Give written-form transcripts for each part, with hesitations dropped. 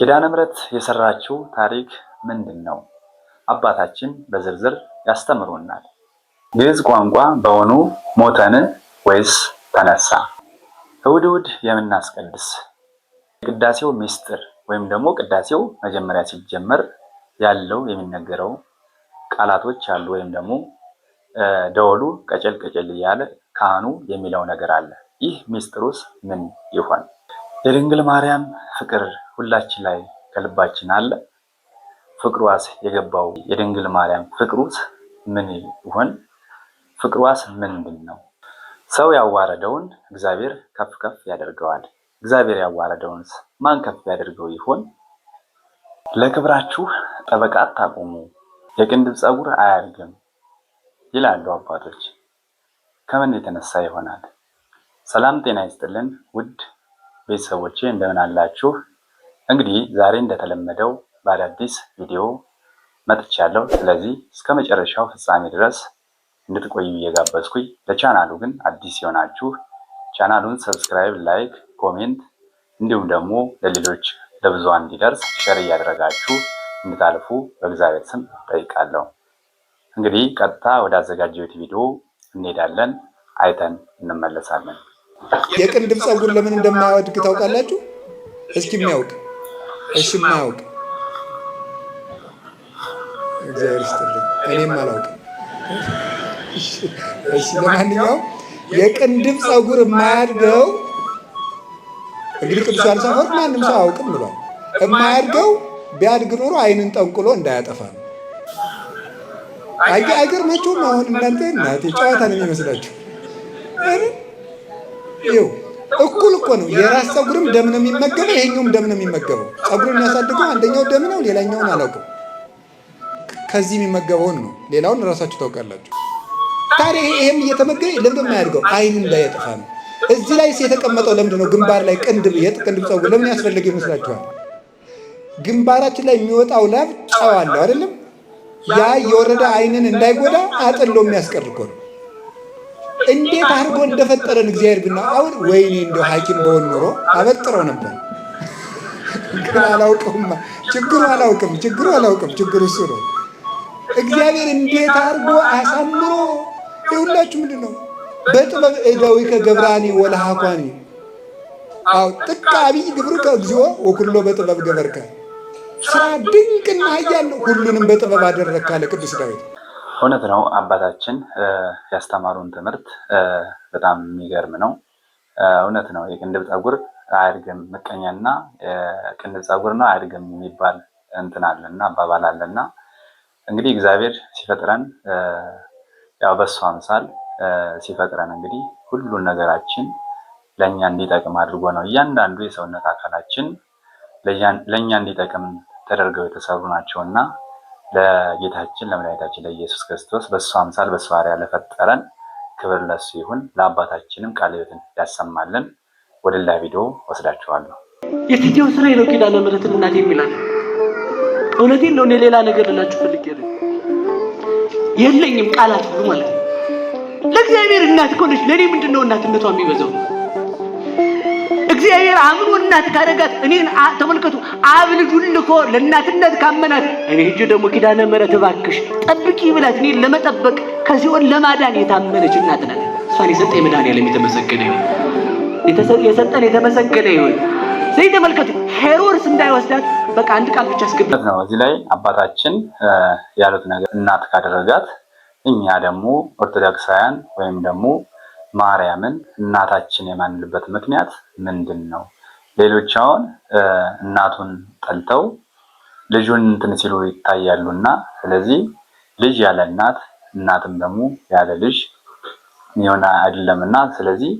ኪዳነ ምሕረት የሰራችው ታሪክ ምንድነው? አባታችን በዝርዝር ያስተምሩናል። ግዕዝ ቋንቋ በውኑ ሞተን ወይስ ተነሳ? እሑድ እሑድ የምናስቀድስ የቅዳሴው ምስጢር ወይም ደግሞ ቅዳሴው መጀመሪያ ሲጀመር ያለው የሚነገረው ቃላቶች አሉ። ወይም ደግሞ ደወሉ ቀጨል ቀጨል እያለ ካህኑ የሚለው ነገር አለ። ይህ ምስጢሩስ ምን ይሆን? የድንግል ማርያም ፍቅር ሁላችን ላይ ከልባችን አለ። ፍቅሯስ የገባው የድንግል ማርያም ፍቅሩስ ምን ይሆን? ፍቅሯስ ምንድን ነው? ሰው ያዋረደውን እግዚአብሔር ከፍ ከፍ ያደርገዋል። እግዚአብሔር ያዋረደውንስ ማን ከፍ ያደርገው ይሆን? ለክብራችሁ ጠበቃ አታቁሙ፣ የቅንድብ ፀጉር አያድግም ይላሉ አባቶች። ከምን የተነሳ ይሆናል? ሰላም ጤና ይስጥልን ውድ ቤተሰቦቼ እንደምን አላችሁ? እንግዲህ ዛሬ እንደተለመደው በአዳዲስ ቪዲዮ መጥቻለሁ። ስለዚህ እስከ መጨረሻው ፍጻሜ ድረስ እንድትቆዩ እየጋበዝኩኝ፣ ለቻናሉ ግን አዲስ የሆናችሁ ቻናሉን ሰብስክራይብ፣ ላይክ፣ ኮሜንት እንዲሁም ደግሞ ለሌሎች ለብዙሃን እንዲደርስ ሼር እያደረጋችሁ እንድታልፉ በእግዚአብሔር ስም ጠይቃለሁ። እንግዲህ ቀጥታ ወደ አዘጋጀሁት ቪዲዮ እንሄዳለን፣ አይተን እንመለሳለን። የቅንድብ ፀጉር ለምን እንደማያወድቅ ታውቃላችሁ? እስኪ የሚያውቅ እሺ፣ የማያውቅ እግዚአብሔር ይስጥልኝ፣ እኔም አላውቅም። እሺ፣ ለማንኛውም የቅንድብ ፀጉር የማያድገው እንግዲህ ቅዱስ ዮሐንስ አፈወርቅ ማንም ሰው አያውቅም ብሏል። የማያድገው ቢያድግ ኖሮ ዓይንን ጠንቁሎ እንዳያጠፋ ነው። አይገርማችሁም? አሁን እናንተ ጨዋታ ነው የሚመስላችሁ። ይኸው እኩል እኮ ነው። የራስ ፀጉርም ደም ነው የሚመገበው፣ ይሄኛውም ደም ነው የሚመገበው። ፀጉርን የሚያሳድገው አንደኛው ደም ነው፣ ሌላኛውን አላውቅም። ከዚህ የሚመገበውን ነው፣ ሌላውን ራሳችሁ ታውቃላችሁ። ታዲያ ይሄም እየተመገበ ለምን የማያድገው? ዓይን እንዳያጠፋ ነው። እዚህ ላይ የተቀመጠው ለምንድን ነው? ግንባር ላይ ቅንድብ ፀጉር ለምን ያስፈልግ ይመስላችኋል? ግንባራችን ላይ የሚወጣው ላብ ጨው አለው አይደለም? ያ የወረደ ዓይንን እንዳይጎዳ አጥሎ የሚያስቀር እኮ ነው። እንዴት አድርጎ እንደፈጠረን እግዚአብሔር ብና አሁን ወይኔ እንደው ሐኪም በሆን ኖሮ አበጥረው ነበር። ግን አላውቅምማ። ችግሩ አላውቅም። ችግሩ እሱ ነው። እግዚአብሔር እንዴት አድርጎ አሳምሮ ይሁላችሁ። ምንድን ነው በጥበብ እደዊከ ገብራኒ ወለሃኳኒ ጥቀ አብይ ግብርከ እግዚኦ ወኩሎ በጥበብ ገበርከ። ስራ ድንቅና ኃያል ነው፣ ሁሉንም በጥበብ አደረግክ አለ ቅዱስ ዳዊት። እውነት ነው። አባታችን ያስተማሩን ትምህርት በጣም የሚገርም ነው። እውነት ነው። የቅንድብ ፀጉር አያድግም፣ ምቀኛና የቅንድብ ፀጉር ነው አያድግም የሚባል እንትን አለና አባባል አለና እንግዲህ እግዚአብሔር ሲፈጥረን ያው በሱ አምሳል ሲፈጥረን እንግዲህ ሁሉን ነገራችን ለኛ እንዲጠቅም አድርጎ ነው። እያንዳንዱ የሰውነት አካላችን ለኛ እንዲጠቅም ተደርገው የተሰሩ ናቸውና ለጌታችን ለመድኃኒታችን ለኢየሱስ ክርስቶስ በሱ አምሳል በሱ አርአያ ለፈጠረን ክብር ለሱ ይሁን። ለአባታችንም ቃለ ሕይወትን ያሰማልን። ወደ ሌላ ቪዲዮ ወስዳችኋለሁ። የትኛው ስራ ነው ኪዳነ ምሕረትን እናቴ የሚላል? እውነቴን ነው። እኔ ሌላ ነገር ልላችሁ ፈልጌ የለኝም ቃላት ሁሉ ማለት ነው። ለእግዚአብሔር እናት እኮ ነች። ለእኔ ምንድን ነው እናትነቷ የሚበዛው? እግዚአብሔር አምኖ እናት ካደረጋት እኔን ተመልከቱ። አብ ልጁን ልኮ ለእናትነት ካመናት እኔ ሂጅ ደግሞ ኪዳነ ምሕረት እባክሽ ጠብቂ ብላት እኔን ለመጠበቅ ከሲኦል ለማዳን የታመነች እናት ናት። እሷን የሰጠኝ መድኃኒዓለም የተመሰገነ ይሁን። የሰጠን የተመሰገነ ይሁን። ስለዚህ ተመልከቱ፣ ሄሮድስ እንዳይወስዳት በቃ አንድ ቃል ብቻ አስገብ ነው። እዚህ ላይ አባታችን ያሉት ነገር እናት ካደረጋት እኛ ደግሞ ኦርቶዶክሳውያን ወይም ደግሞ ማርያምን እናታችን የማንልበት ምክንያት ምንድን ነው? ሌሎች አሁን እናቱን ጠልተው ልጁን እንትን ሲሉ ይታያሉና ስለዚህ ልጅ ያለ እናት እናትም ደግሞ ያለ ልጅ የሆነ አይደለምና ስለዚህ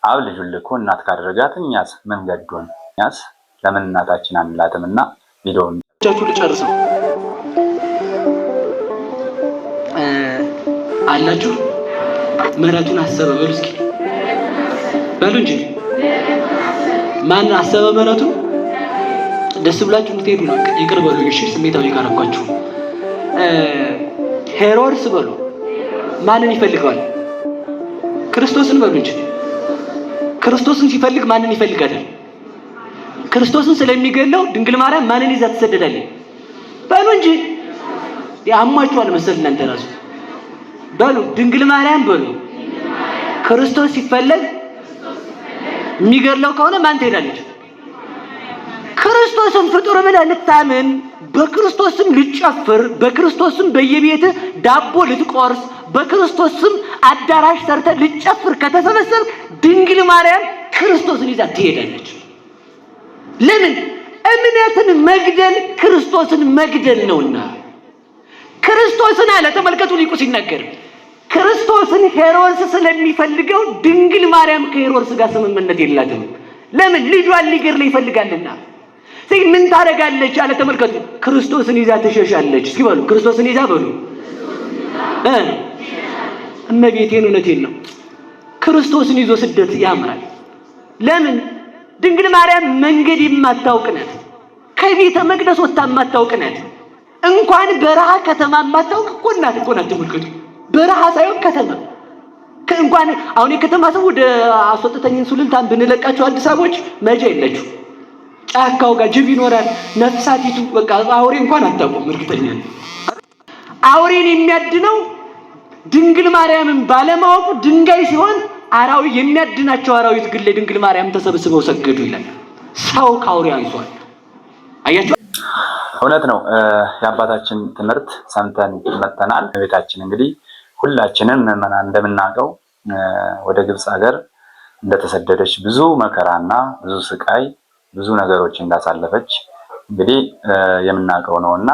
አብ ልጁን ልኮ እናት ካደረጋት እኛስ ምን ገዶን? እኛስ ለምን እናታችን አንላትምና ቪዲዮውን ቻቹ ልጨርሰው አላችሁ። ምሕረቱን አሰበ በሉ እስኪ በሉ እንጂ ማን አሰበ ምሕረቱን? ደስ ብላችሁ እንድትሄዱ ነው። ይቅር በሉ እሺ፣ ስሜታዊ ካረኳችሁ። ሄሮድስ በሉ ማንን ይፈልገዋል? ክርስቶስን በሉ እንጂ ክርስቶስን ሲፈልግ ማንን ይፈልጋታል? ክርስቶስን ስለሚገለው ድንግል ማርያም ማንን ይዛ ትሰደዳለች? በሉ እንጂ ያሟቸዋል መሰል እናንተ ራሱ በሉ ድንግል ማርያም በሉ። ክርስቶስ ሲፈለግ የሚገለው ከሆነ ማን ትሄዳለች? ክርስቶስን ፍጡር ብለህ ልታምን፣ በክርስቶስም ልጨፍር፣ በክርስቶስም በየቤት ዳቦ ልትቆርስ፣ በክርስቶስም አዳራሽ ሰርተህ ልጨፍር ከተሰበሰብ ድንግል ማርያም ክርስቶስን ይዛ ትሄዳለች። ለምን? እምነትን መግደል ክርስቶስን መግደል ነውና። ክርስቶስን አለ ተመልከቱ፣ ሊቁ ሲናገር ክርስቶስን ሄሮድስ ስለሚፈልገው ድንግል ማርያም ከሄሮድስ ጋር ስምምነት የላትም። ለምን? ልጇን ሊገድል ይፈልጋልና። ስለዚህ ምን ታደርጋለች አለ ተመልከቱ፣ ክርስቶስን ይዛ ትሸሻለች። እስኪ በሉ ክርስቶስን ይዛ በሉ። እመቤቴን እውነቴን ነው፣ ክርስቶስን ይዞ ስደት ያምራል። ለምን? ድንግል ማርያም መንገድ የማታውቅ ናት። ከቤተ መቅደስ ወጥታ የማታውቅ ናት። እንኳን በረሃ ከተማ የማታውቅ እኮ ናት እኮ ናት። ተመልከቱ፣ በረሃ ሳይሆን ከተማ እንኳን አሁን የከተማ ሰው ወደ አስወጥተኝን ሱልልታን ብንለቃቸው አዲስ አበቦች መጃ የለችው። ጫካው ጋር ጅብ ይኖራል፣ ነፍሳቲቱ በቃ አውሬ እንኳን አታውቁም። እርግጠኛ ነኝ አውሬን የሚያድነው ድንግል ማርያምን ባለማወቁ ድንጋይ ሲሆን አራዊት የሚያድናቸው አራዊት ግን ለድንግል ማርያም ተሰብስበው ሰገዱ ይላል። ሰው ከአውሬ አንሷል። አያችሁ፣ እውነት ነው። የአባታችን ትምህርት ሰምተን መጥተናል። ቤታችን እንግዲህ ሁላችንም እንደምናውቀው ወደ ግብፅ ሀገር እንደተሰደደች ብዙ መከራና ብዙ ስቃይ ብዙ ነገሮች እንዳሳለፈች እንግዲህ የምናውቀው ነውና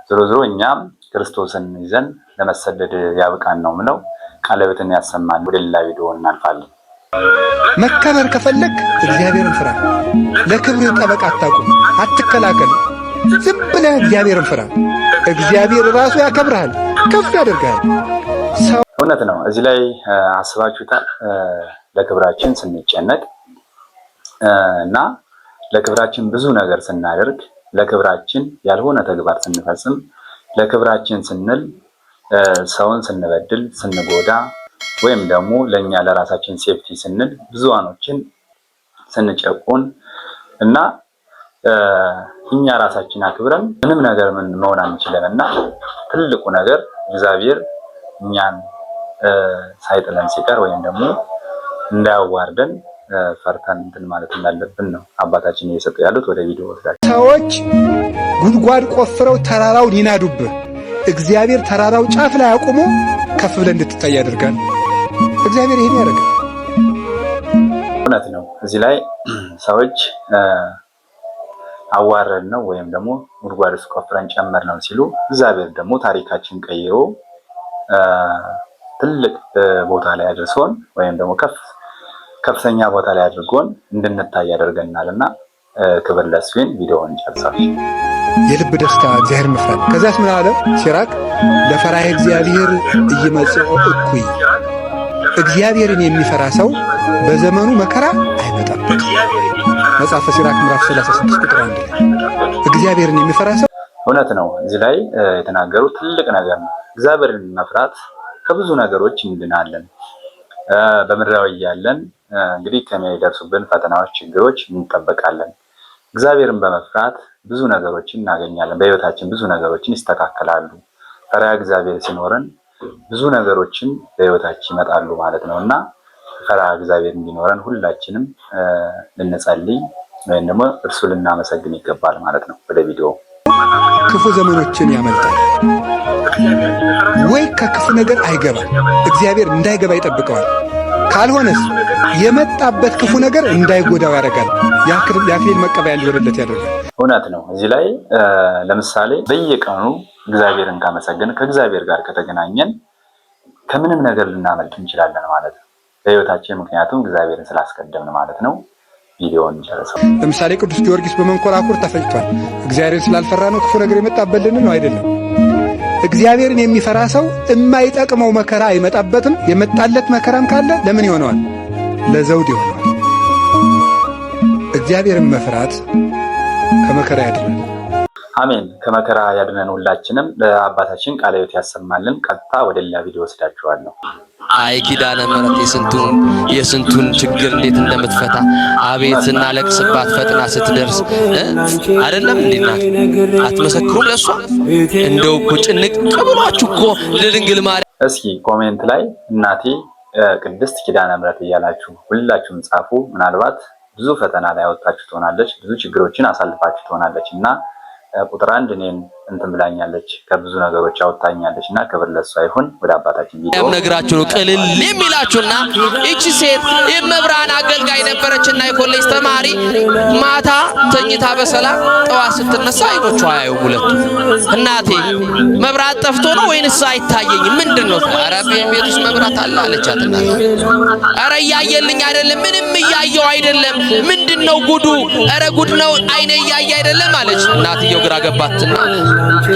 ዞሮ ዞሮ እኛም ክርስቶስን ይዘን ለመሰደድ ያብቃን ነው ምለው። ቃለበትን ያሰማል። ወደ ሌላ ቪዲዮ እናልፋለን። መከበር ከፈለክ እግዚአብሔርን ፍራ። ለክብር ጠበቃ አታቁም፣ አትከላከል። ዝም ብለህ እግዚአብሔርን ፍራ። እግዚአብሔር ራሱ ያከብርሃል፣ ከፍ ያደርጋል። እውነት ነው። እዚህ ላይ አስባችሁታል? ለክብራችን ስንጨነቅ እና ለክብራችን ብዙ ነገር ስናደርግ፣ ለክብራችን ያልሆነ ተግባር ስንፈጽም፣ ለክብራችን ስንል ሰውን ስንበድል፣ ስንጎዳ ወይም ደግሞ ለኛ ለራሳችን ሴፍቲ ስንል ብዙዋኖችን ስንጨቁን እና እኛ ራሳችን አክብረን ምንም ነገር መሆን አንችልም እና ትልቁ ነገር እግዚአብሔር እኛን ሳይጥለን ሲቀር ወይም ደግሞ እንዳያዋርደን ፈርተን እንትን ማለት እንዳለብን ነው አባታችን እየሰጡ ያሉት። ወደ ቪዲዮ ወስዳችሁ ሰዎች ጉድጓድ ቆፍረው ተራራውን ይናዱብህ፣ እግዚአብሔር ተራራው ጫፍ ላይ አቁሞ ከፍ ብለን እንድትታይ ያደርጋል። እግዚአብሔር ይሄን ያደርጋል። እውነት ነው። እዚህ ላይ ሰዎች አዋረድ ነው ወይም ደግሞ ጉድጓድ ውስጥ ቆፍረን ጨመር ነው ሲሉ እግዚአብሔር ደግሞ ታሪካችን ቀይሮ ትልቅ ቦታ ላይ አድርሶን ወይም ደግሞ ከፍተኛ ቦታ ላይ አድርጎን እንድንታይ ያደርገናልና ክብር ለእሱ ይሁን። ቪዲዮውን ጨርሳችሁ የልብ ደስታ እግዚአብሔር መፍራት። ከዛስ ምን አለ ሲራክ? ለፈራህ እግዚአብሔር እይመጽኦ እኩይ። እግዚአብሔርን የሚፈራ ሰው በዘመኑ መከራ አይመጣበት። መጽሐፈ ሲራክ ምዕራፍ 36 ቁጥር 1 ላይ እግዚአብሔርን የሚፈራ ሰው እውነት ነው። እዚህ ላይ የተናገሩ ትልቅ ነገር ነው። እግዚአብሔርን መፍራት ከብዙ ነገሮች እንድናለን። በምድራዊ ያለን እንግዲህ ከሚደርሱብን ፈተናዎች፣ ችግሮች እንጠበቃለን። እግዚአብሔርን በመፍራት ብዙ ነገሮችን እናገኛለን። በህይወታችን ብዙ ነገሮችን ይስተካከላሉ። ፈሪሃ እግዚአብሔር ሲኖረን ብዙ ነገሮችን በህይወታችን ይመጣሉ ማለት ነውና ፈሪሃ እግዚአብሔር እንዲኖረን ሁላችንም ልንጸልይ ወይም ደግሞ እርሱ ልናመሰግን ይገባል ማለት ነው። ወደ ቪዲዮ ክፉ ዘመኖችን ያመልጣል ወይ ከክፉ ነገር አይገባም። እግዚአብሔር እንዳይገባ ይጠብቀዋል። ካልሆነስ የመጣበት ክፉ ነገር እንዳይጎዳው ያደርጋል። የአክሊል መቀበያ እንዲሆንለት ያደርጋል። እውነት ነው። እዚህ ላይ ለምሳሌ በየቀኑ እግዚአብሔርን ካመሰገን ከእግዚአብሔር ጋር ከተገናኘን ከምንም ነገር ልናመልጥ እንችላለን ማለት ነው በህይወታችን። ምክንያቱም እግዚአብሔርን ስላስቀደምን ማለት ነው። ቪዲዮውን ጨርሰው። ለምሳሌ ቅዱስ ጊዮርጊስ በመንኮራኩር ተፈጭቷል። እግዚአብሔርን ስላልፈራ ነው ክፉ ነገር የመጣበልን ነው አይደለም። እግዚአብሔርን የሚፈራ ሰው የማይጠቅመው መከራ አይመጣበትም። የመጣለት መከራም ካለ ለምን ይሆነዋል? ለዘውድ ይሆነዋል። እግዚአብሔርን መፍራት ከመከራ ያድናል። አሜን። ከመከራ ያድነን ሁላችንም። ለአባታችን ቃለ ሕይወት ያሰማልን። ቀጥታ ወደ ሌላ ቪዲዮ ወስዳችኋለሁ። አይ ኪዳነ ምሕረት የስንቱን ችግር እንዴት እንደምትፈታ አቤት ስናለቅስባት ፈጥና ስትደርስ አይደለም እንዴናት አትመሰክሩም ለሷ? እንደው እኮ ጭንቅ ብሏችሁ እኮ ለድንግል ማርያም። እስኪ ኮሜንት ላይ እናቴ ቅድስት ኪዳነ ምሕረት እያላችሁ ሁላችሁም ጻፉ። ምናልባት ብዙ ፈተና ላይ አወጣችሁ ትሆናለች፣ ብዙ ችግሮችን አሳልፋችሁ ትሆናለች እና ቁጥር 1 እኔን እንትን ብላኛለች፣ ከብዙ ነገሮች አውጣኛለች እና ክብር ለሷ ይሁን። ወደ አባታችን ቪዲዮ ነግራችሁ ነው ቅልል የሚላችሁና እቺ ሴት የመብራን አገልጋይ ነበረችና የኮሌጅ ተማሪ ማታ ተኝታ በሰላም ጠዋት ስትነሳ አይኖቿ አያዩም ሁለቱ። እናቴ መብራት ጠፍቶ ነው ወይንስ አይታየኝም ምንድነው? ኧረ ቤት ውስጥ መብራት አለ አለቻት እናቴ። ኧረ እያየልኝ አይደለም፣ ምንም እያየው አይደለም፣ ምንድነው ጉዱ? ኧረ ጉድ ነው አይኔ እያየ አይደለም አለች። እናትየው ግራ ገባትና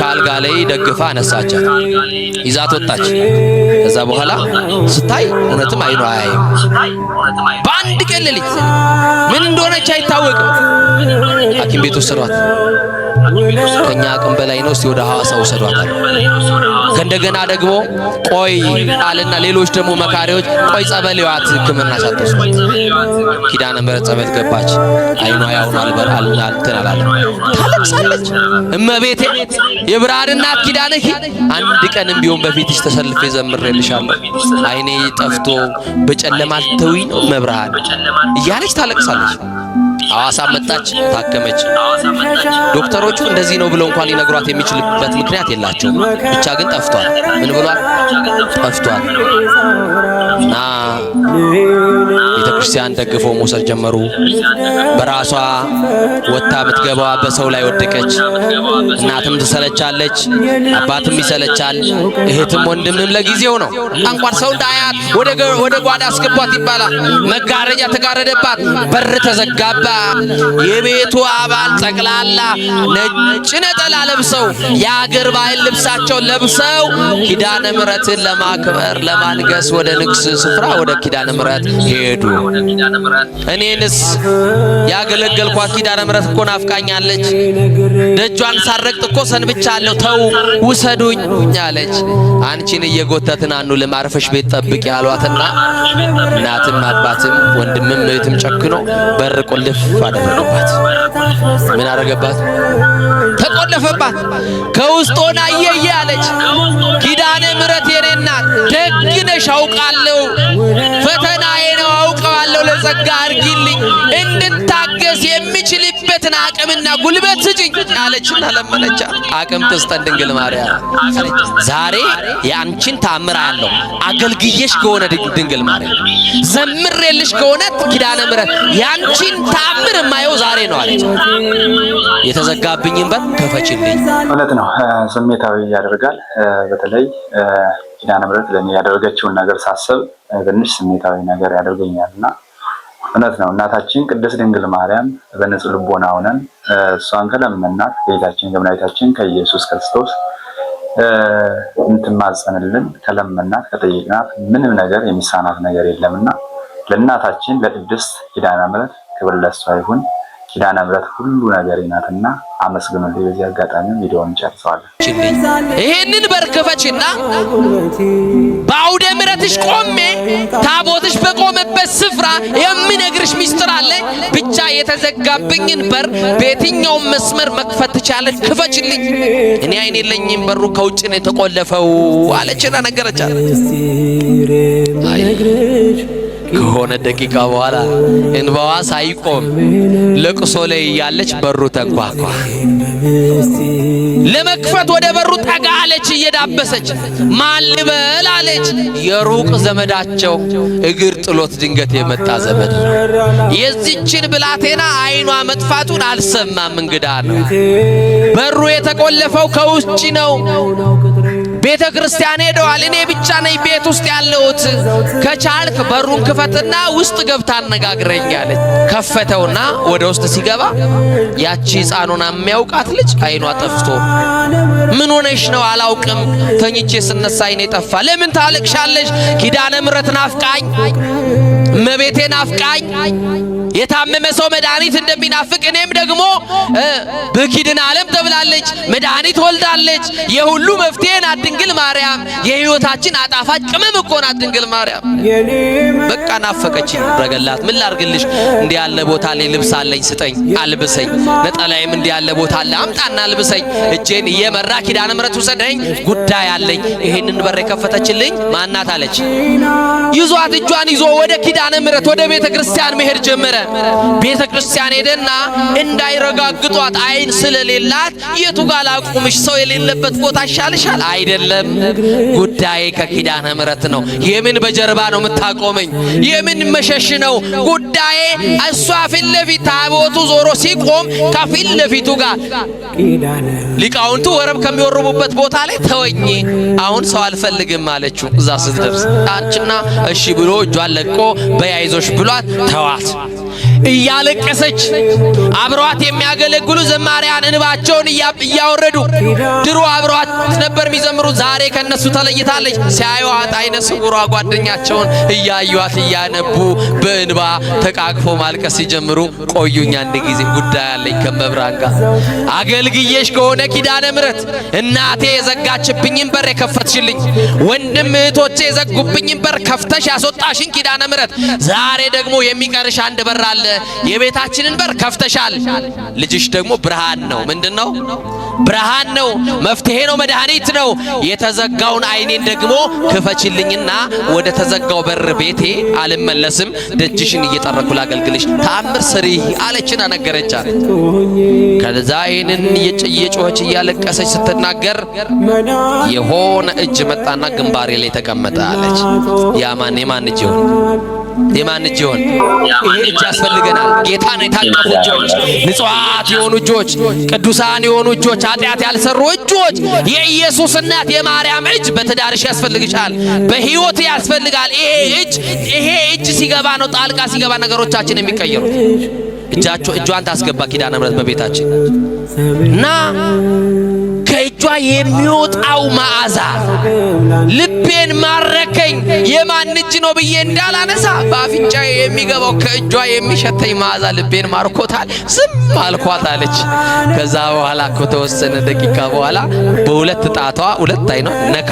ካልጋ ላይ ደግፋ አነሳቻት፣ ይዛት ወጣች። ከዛ በኋላ ስታይ እውነትም አይኗ አያይም። በአንድ ቀን ሌሊት ምን እንደሆነች አይታወቅም። ሐኪም ቤት ወሰዷት። ከኛ አቅም በላይ ነው፣ እስቲ ወደ ሐዋሳ ወሰዷታል። ከእንደገና ደግሞ ቆይ አለና ሌሎች ደግሞ መካሪዎች ቆይ ጸበል ይዋት ሕክምና ሳትወስድ ኪዳነ ምሕረት ጸበል ገባች። አይኗ ያው ነው አልተናላለ። ታለቅሳለች። እመቤቴ የብርሃን እናት ኪዳንኪ አንድ ቀንም ቢሆን በፊትሽ ተሰልፌ ዘምሬልሻለሁ፣ አይኔ ጠፍቶ በጨለማ አልተውኝ ነው መብርሃን እያለች ታለቅሳለች። ሐዋሳ መጣች፣ ታከመች። ዶክተሮቹ እንደዚህ ነው ብለው እንኳን ሊነግሯት የሚችልበት ምክንያት የላቸውም። ብቻ ግን ጠፍቷል። ምን ብሏል? ጠፍቷል። እና ቤተክርስቲያን ደግፈው መውሰድ ጀመሩ። በራሷ ወጣ ምትገባዋ በሰው ላይ ወደቀች። እናትም ትሰለቻለች፣ አባትም ይሰለቻል፣ እህትም ወንድምም ለጊዜው ነው። እንኳን ሰው እንዳያት ወደ ጓዳ አስገቧት ይባላል። መጋረጃ ተጋረደባት፣ በር ተዘጋባ። የቤቱ አባል ጠቅላላ ነጭ ነጠላ ለብሰው የአገር ባህል ልብሳቸው ለብሰው ኪዳነ ምሕረትን ለማክበር ለማንገስ ወደ ንግስ ስፍራ ወደ ኪዳነ ምሕረት ሄዱ። እኔንስ ያገለገልኳት ኪዳነ ምሕረት እኮ ናፍቃኛለች፣ ደጇን ሳረግጥ እኮ ሰንብቻለሁ፣ ተው ውሰዱኝ አለች። አንቺን እየጎተትን አኑ ለማርፈሽ ቤት ጠብቂ ያሏትና እናትም አባትም ወንድምም እህትም ጨክኖ በር ቁልፍ አደረገባት። ምን አደረገባት? ተቆለፈባት። ከውስጥ ሆና እየየ አለች። ኪዳነ ምሕረት የኔ እናት ደግ ነሽ አውቃለሁ፣ ፈተናዬ ነው አውቀዋለሁ፣ ለጸጋ አድርጊልኝ፣ እንድታገስ የሚችልበትን አቅምና ጉልበት ስጭኝ አለችና ለመነቻት። አቅም ትስጠን ድንግል ማርያም። ዛሬ የአንቺን ታምራ ያለው አገልግዬሽ ከሆነ ድንግል ማርያም ዘምሬልሽ ከሆነ ኪዳነ ምሕረት ያንቺን ታምር የማየው ዛሬ ነው አለች። የተዘጋብኝን በር ከፈችልኝ። እውነት ነው፣ ስሜታዊ ያደርጋል። በተለይ ኪዳነ ምሕረት ለኔ ያደረገችውን ነገር ሳስብ ትንሽ ስሜታዊ ነገር ያደርገኛልና እውነት ነው። እናታችን ቅድስት ድንግል ማርያም በንጹህ ልቦና ሆነን እሷን ከለመናት ከጌታችን ከመድኃኒታችን ከኢየሱስ ክርስቶስ እንትማጸንልን ከለመናት ከጠየቅናት ምንም ነገር የሚሳናት ነገር የለምና ለእናታችን ለቅድስት ኪዳነ ምሕረት ክብር ለሷ ይሁን። ኪዳነ ምሕረት ሁሉ ነገር ናትና አመስግኑልኝ። በዚህ አጋጣሚ ቪዲዮውን ጨርሰዋል። ይሄንን በር ክፈችና በአውደ ምሕረትሽ ቆሜ ታቦትሽ በቆመበት ስፍራ የሚነግርሽ ሚስጥር አለ። ብቻ የተዘጋብኝን በር በየትኛውም መስመር መክፈት ትቻለሽ፣ ክፈችልኝ። እኔ አይኔ የለኝም፣ በሩ ከውጭ ነው የተቆለፈው አለችና ነገረቻት። ከሆነ ደቂቃ በኋላ እንባዋ ሳይቆም ለቅሶ ላይ ያለች በሩ ተንኳኳ። ለመክፈት ወደ በሩ ጠጋ አለች እየዳበሰች። ማን ልበል አለች። የሩቅ ዘመዳቸው እግር ጥሎት ድንገት የመጣ ዘመድ ነው። የዚችን ብላቴና አይኗ መጥፋቱን አልሰማም፣ እንግዳ ነው። በሩ የተቆለፈው ከውጭ ነው። ቤተ ክርስቲያን ሄደዋል። እኔ ብቻ ነኝ ቤት ውስጥ ያለሁት፣ ከቻልክ በሩን ክፈትና ውስጥ ገብታ አነጋግረኝ አለች። ከፈተውና ወደ ውስጥ ሲገባ ያቺ ሕፃኑን የሚያውቃት ልጅ አይኗ ጠፍቶ ምን ሆነሽ ነው? አላውቅም፣ ተኝቼ ስነሳ አይኔ ጠፋ። ለምን ታለቅሻለሽ? ኪዳነ ምሕረት ናፍቃኝ፣ እመቤቴ ናፍቃኝ፣ የታመመ ሰው መድኃኒት እንደሚናፍቅ እኔም ደግሞ በኪድን ዓለም ተብላለች፣ መድኃኒት ወልዳለች። የሁሉ መፍትሄ ናት ድንግል ማርያም። የሕይወታችን አጣፋጭ ቅመም እኮ ናት ድንግል ማርያም። በቃ ናፈቀችኝ፣ ረገላት። ምን ላርግልሽ? እንዲህ ያለ ቦታ ላይ ልብስ አለኝ ስጠኝ አልብሰኝ፣ ነጠላይም እንዲህ ያለ ቦታ አለ አምጣና አልብሰኝ፣ እጄን እየመራ ኪዳነ ምሕረት ውሰደኝ፣ ጉዳይ አለኝ። ይሄንን በር የከፈተችልኝ ማናት አለች። ይዟት እጇን ይዞ ወደ ኪዳነ ምሕረት ወደ ቤተ ክርስቲያን መሄድ ጀመረ። ቤተ ክርስቲያን ሄደና እንዳይረጋግጧት አይን ስለሌላት የቱ ጋር ላቁምሽ? ሰው የሌለበት ቦታ ይሻልሻል? አይደለም፣ ጉዳይ ከኪዳነ ምሕረት ነው። የምን በጀርባ ነው የምታቆመኝ? የምን መሸሽ ነው? ጉዳይ እሷ ፊት ለፊት ታቦቱ ዞሮ ሲቆም ከፊት ለፊቱ ጋር ሊቃውንቱ ወረብ ከሚወርቡበት ቦታ ላይ ተወኝ፣ አሁን ሰው አልፈልግም አለችው። እዛ ስትደርስ አንቺና እሺ ብሎ እጇን ለቆ በያይዞሽ ብሏት ተዋት። እያለቀሰች አብሯት የሚያገለግሉ ዘማሪያን እንባቸውን እያወረዱ ድሮ አብሯት ነበር የሚዘምሩ፣ ዛሬ ከነሱ ተለይታለች። ሲያዩዋት አይነ ስውሯ ጓደኛቸውን እያዩዋት እያነቡ በእንባ ተቃቅፎ ማልቀስ ሲጀምሩ ቆዩኝ አንድ ጊዜ ጉዳይ አለኝ ከመብራን ጋር አገልግዬሽ ከሆነ ኪዳነ ምሕረት እናቴ የዘጋችብኝን በር የከፈትሽልኝ፣ ወንድም እህቶቼ የዘጉብኝን በር ከፍተሽ ያስወጣሽን ኪዳነ ምሕረት ዛሬ ደግሞ የሚቀርሽ አንድ በር አለ። የቤታችንን በር ከፍተሻል። ልጅሽ ደግሞ ብርሃን ነው። ምንድነው? ብርሃን ነው፣ መፍትሄ ነው፣ መድኃኒት ነው። የተዘጋውን አይኔን ደግሞ ክፈችልኝና ወደ ተዘጋው በር ቤቴ አልመለስም፣ ደጅሽን እየጠረኩ ላገልግልሽ፣ ተአምር ስሪ አለችና ነገረቻት። ከዛ ይሄንን እየጮኸች እያለቀሰች ስትናገር የሆነ እጅ መጣና ግንባሬ ላይ ተቀመጠ አለች። የማን እጅ ይሆን? የማን እጅ ይሆን? ይሄ እጅ ያስፈልገናል። ጌታን የታቀፉ እጆች፣ ንጹሃት የሆኑ እጆች፣ ቅዱሳን የሆኑ እጆች፣ ኃጢአት ያልሰሩ እጆች፣ የኢየሱስ እናት የማርያም እጅ በትዳርሽ ያስፈልግሻል፣ በህይወት ያስፈልጋል። ይሄ እጅ ሲገባ ነው ጣልቃ ሲገባ ነገሮቻችን የሚቀየሩት። እጇን ታስገባ ኪዳነ ምሕረት በቤታችን እና ከእጇ የሚወጣው መዓዛ ልቤን ማረከኝ። የማን እጅ ነው ብዬ እንዳላነሳ በአፍንጫ የሚገባው ከእጇ የሚሸተኝ መዓዛ ልቤን ማርኮታል። ዝም አልኳት አለች። ከዛ በኋላ ከተወሰነ ደቂቃ በኋላ በሁለት ጣቷ ሁለት አይኗ ነካ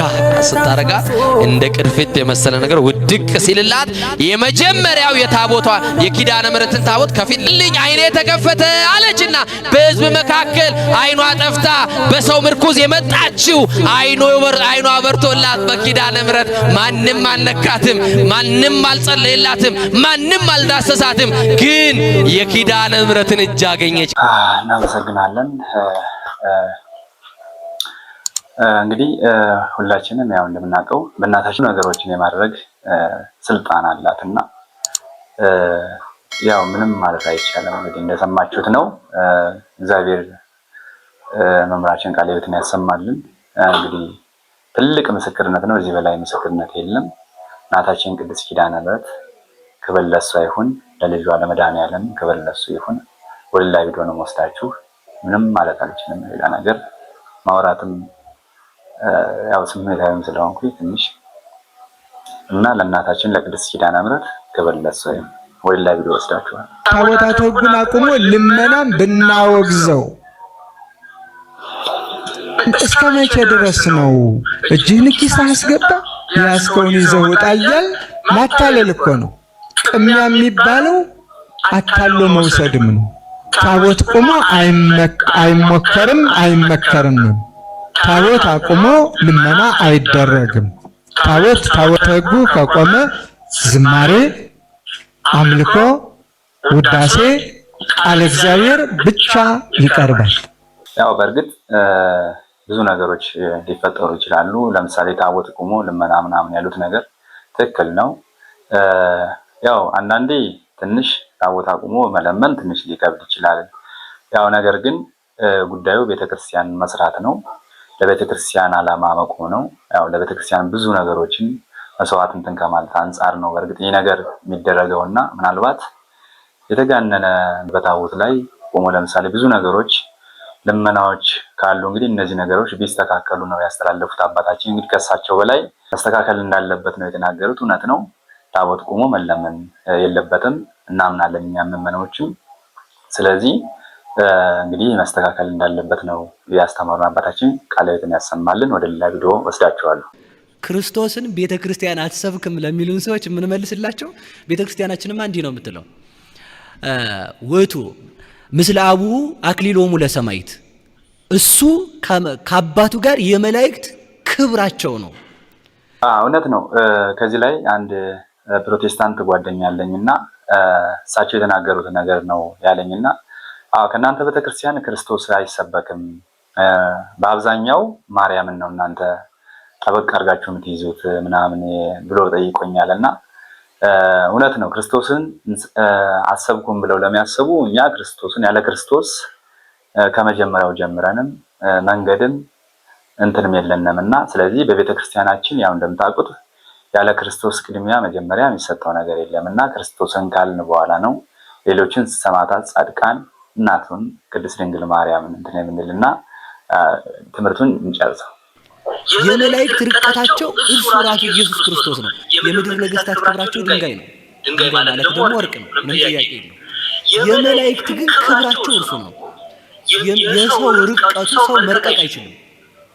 ስታረጋት እንደ ቅርፊት የመሰለ ነገር ውድቅ ሲልላት የመጀመሪያው የታቦቷ የኪዳነ ምሕረትን ታቦት ከፊት ልኝ አይኔ ተከፈተ አለችና በህዝብ መካከል አይኗ ጠፍታ በሰው ምርኩዝ የመጣችው አይኗ በርቶላት በኪዳነ ምሕረት ማንም አልነካትም፣ ማንም አልጸለየላትም፣ ማንም አልዳሰሳትም። ግን የኪዳነ ምሕረትን እጅ አገኘች። እናመሰግናለን። እንግዲህ ሁላችንም ያው እንደምናውቀው በእናታችን ነገሮችን የማድረግ ስልጣን አላትና ያው ምንም ማለት አይቻልም። እንግዲህ እንደሰማችሁት ነው። እግዚአብሔር መምራችን ቃለ ሕይወትን ያሰማልን። እንግዲህ ትልቅ ምስክርነት ነው። እዚህ በላይ ምስክርነት የለም። እናታችን ቅድስት ኪዳነ ምሕረት ክብር ለሷ ይሁን፣ ለልጇ ለመድኃኔዓለም ክብር ለሱ ይሁን። ወልላ ቪዲዮ ነው ወስዳችሁ ምንም ማለት አልችልም። ሌላ ነገር ማውራትም ያው ስሜታዊም ስለሆንኩ ትንሽ እና ለእናታችን ለቅድስት ኪዳነ ምሕረት ክብር ለሷ ይሁን። ወልላ ቪዲዮ ወስዳችኋል። ታቦታቱ ግን አቁሞ ልመናም ብናወግዘው እስከ መቼ ድረስ ነው? እጅህን ኪስ አስገባ ያስከውን ይዘው ውጣ እያል ማታለል እኮ ነው። ቅሚያ የሚባለው አታሎ መውሰድም ነው። ታቦት ቆሞ አይሞከርም አይመከርም። ታቦት አቁሞ ልመና አይደረግም። ታቦት ሕጉ ከቆመ ዝማሬ፣ አምልኮ፣ ውዳሴ፣ ቃለ እግዚአብሔር ብቻ ይቀርባል። ያው በእርግጥ ብዙ ነገሮች ሊፈጠሩ ይችላሉ። ለምሳሌ ታቦት ቆሞ ልመና ምናምን ያሉት ነገር ትክክል ነው። ያው አንዳንዴ ትንሽ ታቦት አቁሞ መለመን ትንሽ ሊከብድ ይችላል። ያው ነገር ግን ጉዳዩ ቤተክርስቲያን መስራት ነው። ለቤተክርስቲያን ዓላማ መቆም ነው። ያው ለቤተክርስቲያን ብዙ ነገሮችን መስዋዕት እንትን ከማለት አንጻር ነው በእርግጥ ይህ ነገር የሚደረገውና ምናልባት የተጋነነ በታቦት ላይ ቆሞ ለምሳሌ ብዙ ነገሮች ልመናዎች ካሉ እንግዲህ እነዚህ ነገሮች ቢስተካከሉ ነው ያስተላለፉት አባታችን። እንግዲህ ከሳቸው በላይ መስተካከል እንዳለበት ነው የተናገሩት። እውነት ነው። ታቦት ቆሞ መለመን የለበትም እናምናለን እኛ ምዕመናኖችም። ስለዚህ እንግዲህ መስተካከል እንዳለበት ነው ያስተማሩን አባታችን። ቃለ ሕይወትን ያሰማልን። ወደ ሌላ ቪዲዮ ወስዳቸዋለሁ። ክርስቶስን ቤተክርስቲያን አትሰብክም ለሚሉን ሰዎች የምንመልስላቸው ቤተክርስቲያናችንም እንዲህ ነው የምትለው ውእቱ ምስለ አቡሁ አክሊሎሙ ለሰማይት፣ እሱ ከአባቱ ጋር የመላእክት ክብራቸው ነው። እውነት ነው። ከዚህ ላይ አንድ ፕሮቴስታንት ጓደኛ አለኝና እሳቸው የተናገሩት ነገር ነው ያለኝና ከእናንተ ቤተክርስቲያን ክርስቶስ አይሰበክም፣ በአብዛኛው ማርያምን ነው እናንተ ጠበቅ አድርጋችሁ የምትይዙት ምናምን ብሎ ጠይቆኛል። እና እውነት ነው። ክርስቶስን አሰብኩም ብለው ለሚያስቡ እኛ ክርስቶስን ያለ ክርስቶስ ከመጀመሪያው ጀምረንም መንገድም እንትንም የለንም እና ስለዚህ በቤተክርስቲያናችን ያው እንደምታውቁት ያለ ክርስቶስ ቅድሚያ መጀመሪያ የሚሰጠው ነገር የለም እና ክርስቶስን ካልን በኋላ ነው ሌሎችን ሰማዕታት፣ ጻድቃን፣ እናቱን ቅድስት ድንግል ማርያምን እንትን የምንልና ትምህርቱን እንጨርሰው። የመላእክት ርቀታቸው እርሱ ራሱ ኢየሱስ ክርስቶስ ነው። የምድር ነገስታት ክብራቸው ድንጋይ ነው። ድንጋይ ማለት ደግሞ ወርቅ ነው፣ ምንም ጥያቄ የለው። የመላእክት ግን ክብራቸው እርሱ ነው። የሰው ርቀቱ ሰው መርቀቅ አይችልም።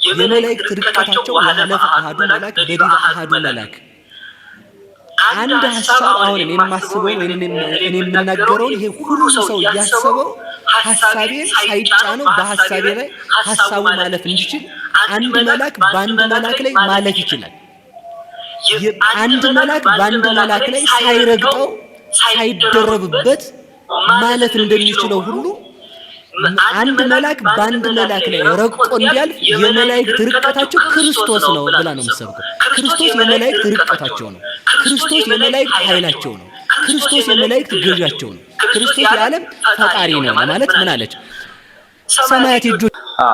የመላእክት ርቀታቸው ያለፈ አሐዱ መልአክ በዲበ አሐዱ መልአክ። አንድ ሐሳብ አሁን እኔ የማስበው ወይ እኔ የምናገረው ይሄ ሁሉ ሰው ያሰበው ሐሳቤን ሳይጫነው በሐሳቤ ላይ ሐሳቡ ማለፍ እንዲችል አንድ መልአክ በአንድ መልአክ ላይ ማለፍ ይችላል። አንድ መልአክ በአንድ መልአክ ላይ ሳይረግጠው ሳይደረብበት ማለፍ እንደሚችለው ሁሉ አንድ መልአክ በአንድ መልአክ ላይ ረቆ እንዲያልፍ የመላእክት ርቀታቸው ክርስቶስ ነው ብላ ነው የምትሰብከው። ክርስቶስ የመላእክት ርቀታቸው ነው። ክርስቶስ የመላእክት ኃይላቸው ነው። ክርስቶስ የመላእክት ገዣቸው ነው። ክርስቶስ የዓለም ፈጣሪ ነው ማለት ምን አለች? ሰማያት ይጁ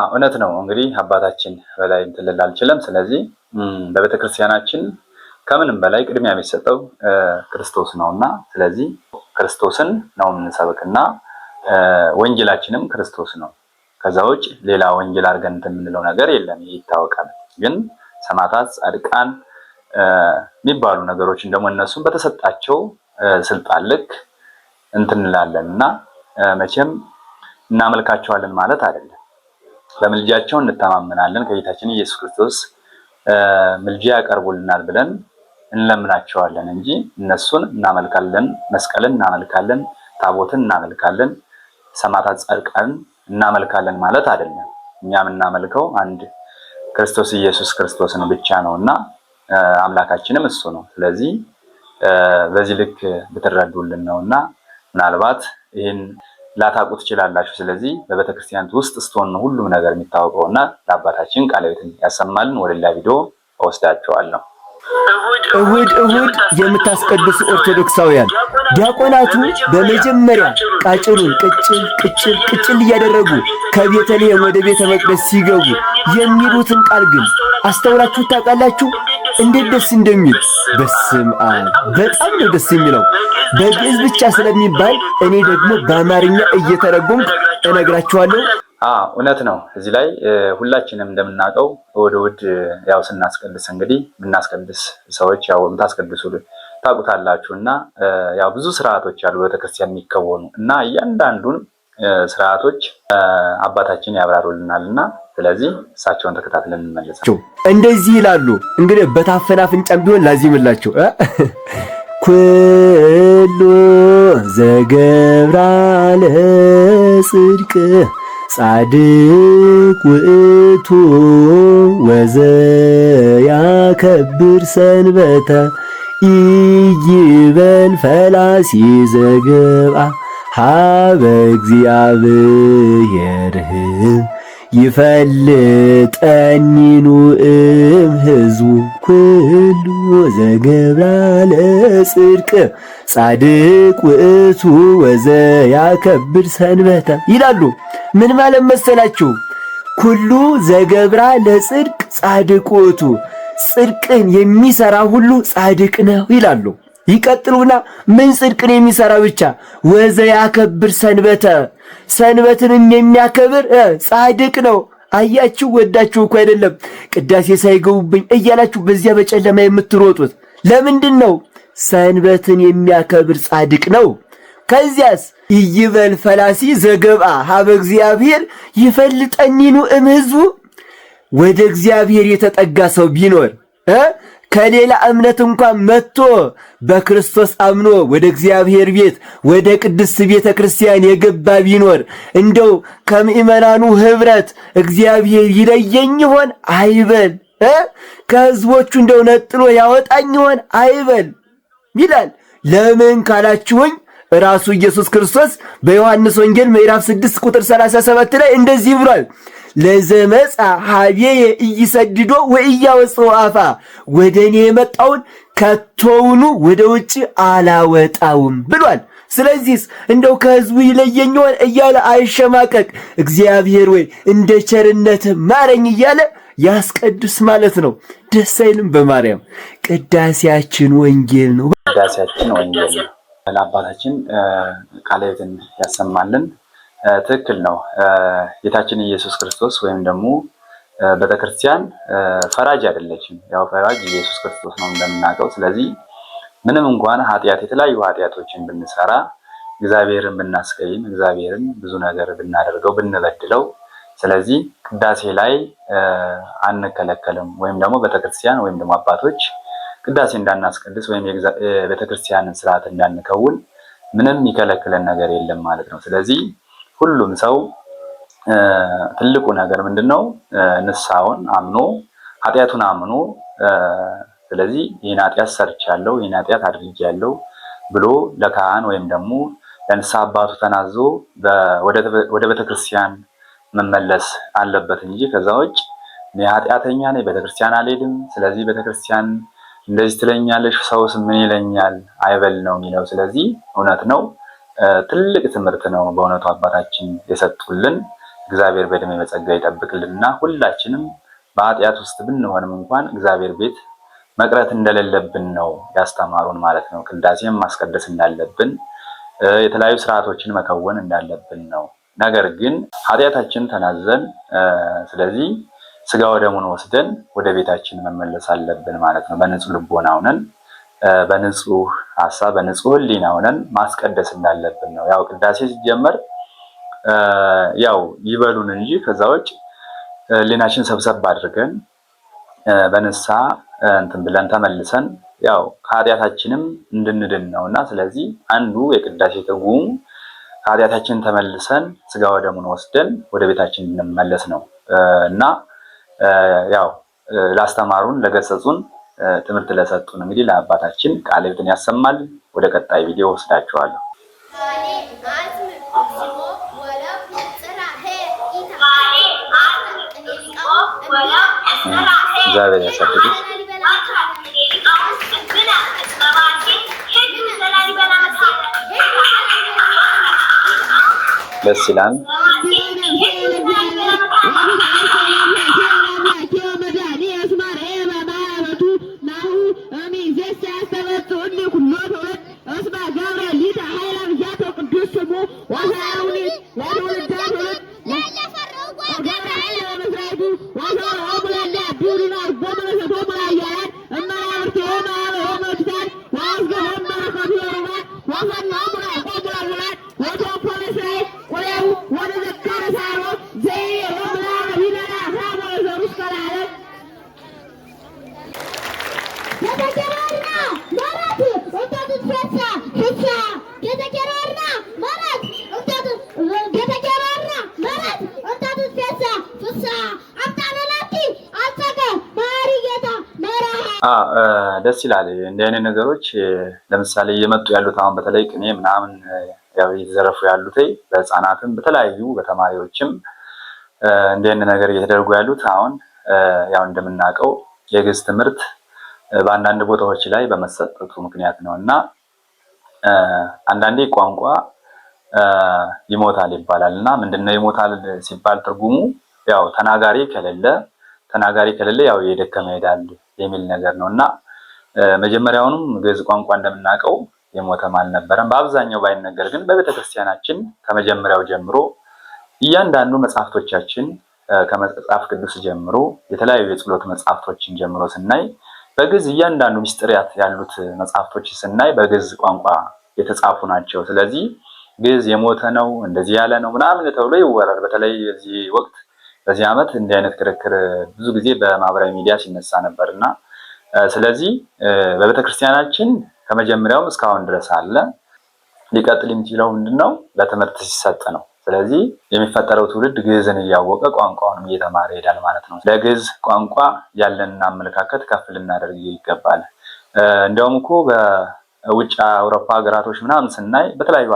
እውነት ነው። እንግዲህ አባታችን በላይ እንትን ልል አልችልም። ስለዚህ በቤተክርስቲያናችን ከምንም በላይ ቅድሚያ የሚሰጠው ክርስቶስ ነውና ስለዚህ ክርስቶስን ነው የምንሰብክና ወንጌላችንም ክርስቶስ ነው። ከዛ ውጭ ሌላ ወንጌል አድርገን የምንለው ነገር የለም፣ ይታወቃል። ግን ሰማዕታት፣ ጻድቃን የሚባሉ ነገሮችን ደግሞ እነሱም በተሰጣቸው ስልጣን ልክ እንትን እንላለንና መቼም እናመልካቸዋለን ማለት አይደለም። በምልጃቸው እንተማመናለን። ከጌታችን ኢየሱስ ክርስቶስ ምልጃ ያቀርቡልናል ብለን እንለምናቸዋለን እንጂ እነሱን እናመልካለን፣ መስቀልን እናመልካለን፣ ታቦትን እናመልካለን፣ ሰማዕታት፣ ጻድቃን እናመልካለን ማለት አይደለም። እኛ የምናመልከው አንድ ክርስቶስ ኢየሱስ ክርስቶስን ብቻ ነውና አምላካችንም እሱ ነው። ስለዚህ በዚህ ልክ ብትረዱልን ነውና ምናልባት ይህን ላታውቁ ትችላላችሁ። ስለዚህ በቤተክርስቲያን ውስጥ ስትሆን ሁሉም ነገር የሚታወቀውና ለአባታችን ቃለ ሕይወትን ያሰማልን። ወደ ሌላ ቪዲዮ እወስዳቸዋለሁ። እሁድ የምታስቀድሱ ኦርቶዶክሳውያን ዲያቆናቱ በመጀመሪያ ቃጭሉን ቅጭል እያደረጉ ከቤተልሔም ወደ ቤተ መቅደስ ሲገቡ የሚሉትን ቃል ግን አስተውላችሁ ታውቃላችሁ? እንዴት ደስ እንደሚል! በስመ አብ! በጣም ነው ደስ የሚለው። በግዕዝ ብቻ ስለሚባል እኔ ደግሞ በአማርኛ እየተረጎምኩ እነግራችኋለሁ። እውነት ነው። እዚህ ላይ ሁላችንም እንደምናውቀው እሑድ ያው ስናስቀድስ እንግዲህ የምናስቀድስ ሰዎች ያው የምታስቀድሱ ታውቁታላችሁና ያው ብዙ ስርዓቶች አሉ ቤተክርስቲያን የሚከወኑ እና እያንዳንዱን ስርዓቶች አባታችን ያብራሩልናልና ስለዚህ እሳቸውን ተከታትለን እንመለሳለን። እንደዚህ ይላሉ እንግዲህ በታፈና አፍንጫም ቢሆን ላዚምላችሁ ኩሉ ዘገብራ ለጽድቅ ጻድቅ ውእቱ ወዘያከብር ሰንበተ ኢይበል ፈላሲ ዘገብአ ሀበ እግዚአብሔር ይፈልጠኒኑ እምሕዝቡ ኩሉ ዘገብራ ለጽድቅ ጻድቅ ውእቱ ወዘያከብር ሰንበተ ይላሉ። ምን ማለት መሰላችሁ? ኩሉ ዘገብራ ለጽድቅ ጻድቅ ውእቱ፣ ጽድቅን የሚሰራ ሁሉ ጻድቅ ነው ይላሉ። ይቀጥሉና ምን ጽድቅን የሚሰራ ብቻ? ወዘያከብር ሰንበተ፣ ሰንበትንም የሚያከብር ጻድቅ ነው። አያችሁ፣ ወዳችሁ እኮ አይደለም ቅዳሴ ሳይገቡብኝ እያላችሁ በዚያ በጨለማ የምትሮጡት ለምንድን ነው? ሰንበትን የሚያከብር ጻድቅ ነው። ከዚያስ ይይበል ፈላሲ ዘገብአ ሀበ እግዚአብሔር ይፈልጠኒኑ እምህዝቡ ወደ እግዚአብሔር የተጠጋ ሰው ቢኖር ከሌላ እምነት እንኳን መጥቶ በክርስቶስ አምኖ ወደ እግዚአብሔር ቤት ወደ ቅድስት ቤተ ክርስቲያን የገባ ቢኖር እንደው ከምእመናኑ ኅብረት እግዚአብሔር ይለየኝ ይሆን አይበል። ከሕዝቦቹ እንደው ነጥሎ ያወጣኝ ይሆን አይበል ይላል። ለምን ካላችሁኝ ራሱ ኢየሱስ ክርስቶስ በዮሐንስ ወንጌል ምዕራፍ 6 ቁጥር 37 ላይ እንደዚህ ብሏል። ለዘመጻ ሀቤየ ኢይሰድዶ ወኢያወጽኦ አፋ ወደ እኔ የመጣውን ከቶውኑ ወደ ውጭ አላወጣውም ብሏል። ስለዚህ እንደው ከሕዝቡ ይለየኝ ይሆን እያለ አይሸማቀቅ። እግዚአብሔር ወይ እንደ ቸርነት ማረኝ እያለ ያስቀድስ ማለት ነው። ደስ አይልም? በማርያም ቅዳሴያችን ወንጌል ነው። ቅዳሴያችን ወንጌል ነው። ለአባታችን ቃለ ሕይወትን ያሰማልን። ትክክል ነው። ጌታችን ኢየሱስ ክርስቶስ ወይም ደግሞ ቤተክርስቲያን ፈራጅ አይደለችም። ያው ፈራጅ ኢየሱስ ክርስቶስ ነው እንደምናውቀው። ስለዚህ ምንም እንኳን የተለያዩ ኃጢአቶችን ብንሰራ፣ እግዚአብሔርን ብናስቀይም፣ እግዚአብሔርን ብዙ ነገር ብናደርገው፣ ብንበድለው፣ ስለዚህ ቅዳሴ ላይ አንከለከልም። ወይም ደግሞ ቤተክርስቲያን ወይም ደግሞ አባቶች ቅዳሴ እንዳናስቀድስ ወይም የቤተክርስቲያንን ስርዓት እንዳንከውን ምንም የሚከለክለን ነገር የለም ማለት ነው። ስለዚህ ሁሉም ሰው ትልቁ ነገር ምንድነው? ንስሐውን አምኖ ኃጢአቱን አምኖ ስለዚህ ይህን ኃጢአት ሰርቻለሁ፣ ይህን ኃጢአት አድርጌያለሁ ብሎ ለካህን ወይም ደግሞ ለንስሐ አባቱ ተናዞ ወደ ቤተክርስቲያን መመለስ አለበት እንጂ ከዛ ውጭ እኔ ኃጢአተኛ ነኝ፣ ቤተክርስቲያን አልሄድም፣ ስለዚህ ቤተክርስቲያን እንደዚህ ትለኛለሽ፣ ሰውስ ምን ይለኛል አይበል ነው የሚለው። ስለዚህ እውነት ነው። ትልቅ ትምህርት ነው በእውነቱ አባታችን የሰጡልን። እግዚአብሔር በዕድሜ በጸጋ ይጠብቅልንና ሁላችንም በኃጢአት ውስጥ ብንሆንም እንኳን እግዚአብሔር ቤት መቅረት እንደሌለብን ነው ያስተማሩን ማለት ነው። ቅዳሴም ማስቀደስ እንዳለብን፣ የተለያዩ ስርዓቶችን መከወን እንዳለብን ነው። ነገር ግን ኃጢአታችን ተናዘን ስለዚህ ስጋ ወደሙን ወስደን ወደ ቤታችን መመለስ አለብን ማለት ነው። በንጹህ ልቦና ሆነን በንጹህ ሐሳብ በንጹህ ሕሊና ሆነን ማስቀደስ እንዳለብን ነው። ያው ቅዳሴ ሲጀመር ያው ይበሉን እንጂ ከዛ ውጭ ሕሊናችን ሰብሰብ አድርገን በንስሐ እንትን ብለን ተመልሰን ያው ከኃጢአታችንም እንድንድን ነውና ስለዚህ አንዱ የቅዳሴ ትርጉሙ ከኃጢአታችን ተመልሰን ስጋ ወደሙን ወስደን ወደ ቤታችን እንመለስ ነው እና ያው ላስተማሩን ለገሰጹን ትምህርት ለሰጡን እንግዲህ ለአባታችን ቃለ ሕይወትን ያሰማል። ወደ ቀጣይ ቪዲዮ ወስዳችኋለሁ። እግዚአብሔር ያሳድግሽ። ደስ ይላል። ደስ ይላል። እንዲህ አይነት ነገሮች ለምሳሌ እየመጡ ያሉት አሁን በተለይ ቅኔ ምናምን ያው እየተዘረፉ ያሉት በህፃናትም በተለያዩ በተማሪዎችም እንዲህ አይነት ነገር እየተደረጉ ያሉት አሁን ያው እንደምናውቀው የግዕዝ ትምህርት በአንዳንድ ቦታዎች ላይ በመሰጠቱ ምክንያት ነው እና አንዳንዴ ቋንቋ ይሞታል ይባላል እና ምንድነው ይሞታል ሲባል ትርጉሙ ያው ተናጋሪ ከሌለ ያው የደከመ ይሄዳል የሚል ነገር ነውና መጀመሪያውንም ግዕዝ ቋንቋ እንደምናውቀው የሞተም አልነበረም። በአብዛኛው ባይነገር ግን በቤተክርስቲያናችን ከመጀመሪያው ጀምሮ እያንዳንዱ መጽሐፍቶቻችን ከመጽሐፍ ቅዱስ ጀምሮ የተለያዩ የጸሎት መጽሐፍቶችን ጀምሮ ስናይ በግዕዝ እያንዳንዱ ምስጢራት ያሉት መጽሐፍቶች ስናይ በግዕዝ ቋንቋ የተጻፉ ናቸው። ስለዚህ ግዕዝ የሞተ ነው እንደዚህ ያለ ነው ምናምን ተብሎ ይወራል። በተለይ በዚህ ወቅት በዚህ ዓመት እንዲህ አይነት ክርክር ብዙ ጊዜ በማህበራዊ ሚዲያ ሲነሳ ነበርና ስለዚህ በቤተክርስቲያናችን ከመጀመሪያውም እስካሁን ድረስ አለ። ሊቀጥል የሚችለው ምንድነው? በትምህርት ሲሰጥ ነው። ስለዚህ የሚፈጠረው ትውልድ ግዕዝን እያወቀ ቋንቋውንም እየተማረ ይሄዳል ማለት ነው። ለግዕዝ ቋንቋ ያለንን አመለካከት ከፍ ልናደርግ ይገባል። እንደውም እኮ በውጭ አውሮፓ ሀገራቶች ምናምን ስናይ በተለያዩ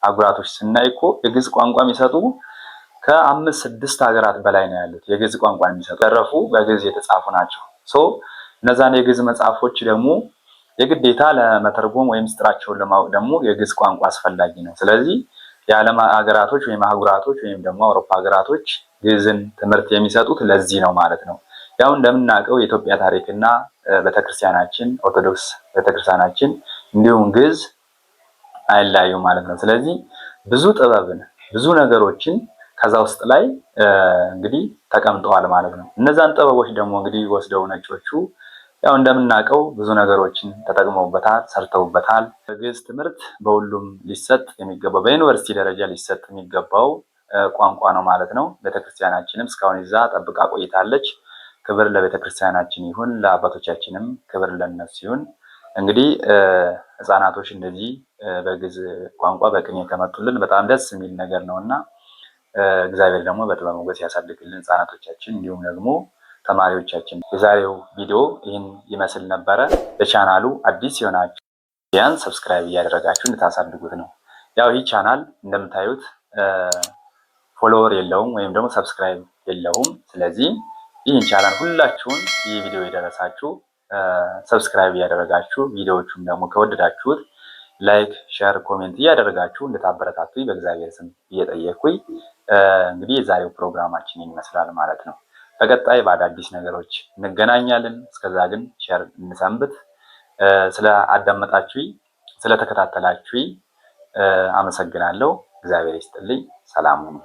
አህጉራቶች ስናይ እኮ የግዕዝ ቋንቋ የሚሰጡ ከ5 6 ሀገራት በላይ ነው ያሉት። የግዕዝ ቋንቋ የሚሰጡ ተረፉ በግዕዝ የተጻፉ ናቸው። እነዛን የግዕዝ መጽሐፎች ደግሞ የግዴታ ለመተርጎም ወይም ምስጢራቸውን ለማወቅ ደግሞ የግዕዝ ቋንቋ አስፈላጊ ነው። ስለዚህ የዓለም ሀገራቶች ወይም አህጉራቶች ወይም ደግሞ አውሮፓ ሀገራቶች ግዕዝን ትምህርት የሚሰጡት ለዚህ ነው ማለት ነው። ያው እንደምናውቀው የኢትዮጵያ ታሪክና ቤተክርስቲያናችን ኦርቶዶክስ ቤተክርስቲያናችን እንዲሁም ግዕዝ አይለያዩም ማለት ነው። ስለዚህ ብዙ ጥበብን ብዙ ነገሮችን ከዛ ውስጥ ላይ እንግዲህ ተቀምጠዋል ማለት ነው። እነዛን ጥበቦች ደግሞ እንግዲህ ወስደው ነጮቹ ያው እንደምናውቀው ብዙ ነገሮችን ተጠቅመውበታል፣ ሰርተውበታል። ግዕዝ ትምህርት በሁሉም ሊሰጥ የሚገባው በዩኒቨርሲቲ ደረጃ ሊሰጥ የሚገባው ቋንቋ ነው ማለት ነው። ቤተክርስቲያናችንም እስካሁን ይዛ ጠብቃ ቆይታለች። ክብር ለቤተክርስቲያናችን ይሁን፣ ለአባቶቻችንም ክብር ለነሱ ይሁን። እንግዲህ ህፃናቶች እንደዚህ በግዕዝ ቋንቋ በቅኔ ከመጡልን በጣም ደስ የሚል ነገር ነውና እግዚአብሔር ደግሞ በጥበብ ሞገስ ያሳድግልን ህፃናቶቻችን እንዲሁም ደግሞ ተማሪዎቻችን። የዛሬው ቪዲዮ ይህን ይመስል ነበረ። ለቻናሉ አዲስ የሆናችሁ ቢያንስ ሰብስክራይብ እያደረጋችሁ እንድታሳድጉት ነው። ያው ይህ ቻናል እንደምታዩት ፎሎወር የለውም ወይም ደግሞ ሰብስክራይብ የለውም። ስለዚህ ይህን ቻናል ሁላችሁም ይህ ቪዲዮ የደረሳችሁ ሰብስክራይብ እያደረጋችሁ ቪዲዮዎቹን ደግሞ ከወደዳችሁት ላይክ፣ ሼር፣ ኮሜንት እያደረጋችሁ እንድታበረታቱኝ በእግዚአብሔር ስም እየጠየቅኩኝ እንግዲህ የዛሬው ፕሮግራማችን ይመስላል ማለት ነው። በቀጣይ በአዳዲስ ነገሮች እንገናኛለን። እስከዛ ግን ሼር እንሰንብት። ስለ አዳመጣችሁኝ ስለተከታተላችሁኝ አመሰግናለሁ። እግዚአብሔር ይስጥልኝ። ሰላም ሁኑ።